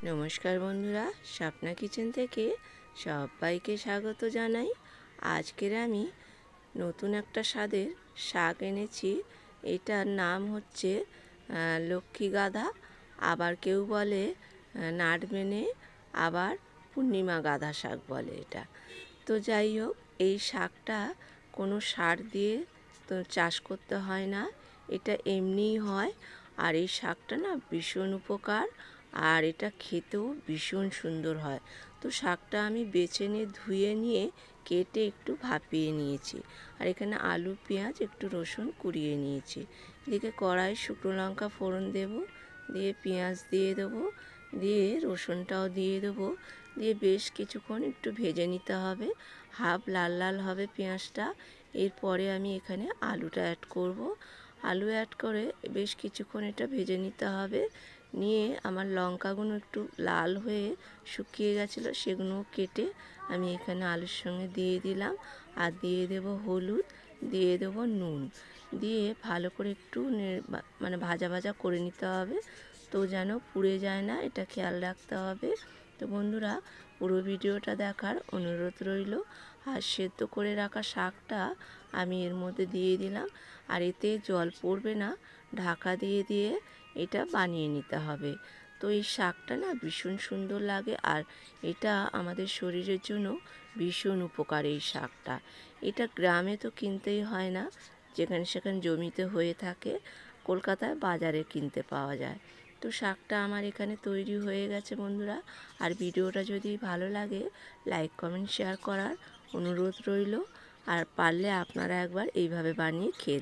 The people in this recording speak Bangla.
নমস্কার বন্ধুরা, স্বপ্না কিচেন থেকে সবাইকে স্বাগত জানাই। আজকের আমি নতুন একটা স্বাদের শাক এনেছি। এটার নাম হচ্ছে লক্ষ্মী গাঁদা, আবার কেউ বলে নাটমেনে, আবার পূর্ণিমা গাঁদা শাক বলে এটা। তো যাই হোক, এই শাকটা কোনো সার দিয়ে তো চাষ করতে হয় না, এটা এমনিই হয়। আর এই শাকটা না ভীষণ উপকার, আর এটা খেতেও ভীষণ সুন্দর হয়। তো শাকটা আমি বেছে নিয়ে ধুয়ে নিয়ে কেটে একটু ভাপিয়ে নিয়েছি। আর এখানে আলু, পেঁয়াজ, একটু রসুন কুড়িয়ে নিয়েছি। এদিকে কড়াই শুকনো লঙ্কা ফোড়ন দেব, দিয়ে পেঁয়াজ দিয়ে দেবো, দিয়ে রসুনটাও দিয়ে দেবো, দিয়ে বেশ কিছুক্ষণ একটু ভেজে নিতে হবে। হাফ লাল লাল হবে পেঁয়াজটা। এরপরে আমি এখানে আলুটা অ্যাড করব। আলু অ্যাড করে বেশ কিছুক্ষণ এটা ভেজে নিতে হবে। নিয়ে আমার লঙ্কাগুলো একটু লাল হয়ে শুকিয়ে গেছিলো, সেগুলো কেটে আমি এখানে আলুর সঙ্গে দিয়ে দিলাম। আর দিয়ে দেব হলুদ, দিয়ে দেব নুন, দিয়ে ভালো করে একটু ভাজা ভাজা করে নিতে হবে। তো যেন পুড়ে যায় না, এটা খেয়াল রাখতে হবে। তো বন্ধুরা, পুরো ভিডিওটা দেখার অনুরোধ রইল। আর সেদ্ধ করে রাখা শাকটা আমি এর মধ্যে দিয়ে দিলাম। আর এতে জল পড়বে না, ঢাকা দিয়ে দিয়ে এটা বানিয়ে নিতে হবে। তো এই শাকটা না ভীষণ সুন্দর লাগে, আর এটা আমাদের শরীরের জন্য ভীষণ উপকার এই শাকটা। এটা গ্রামে তো কিনতেই হয় না, যেখানে সেখানে জমিতে হয়ে থাকে, কলকাতায় বাজারে কিনতে পাওয়া যায়। তো শাকটা আমার এখানে তৈরি হয়ে গেছে বন্ধুরা। আর ভিডিওটা যদি ভালো লাগে, লাইক কমেন্ট শেয়ার করার অনুরোধ রইল। আর পারলে আপনারা একবার এইভাবে বানিয়ে খেয়ে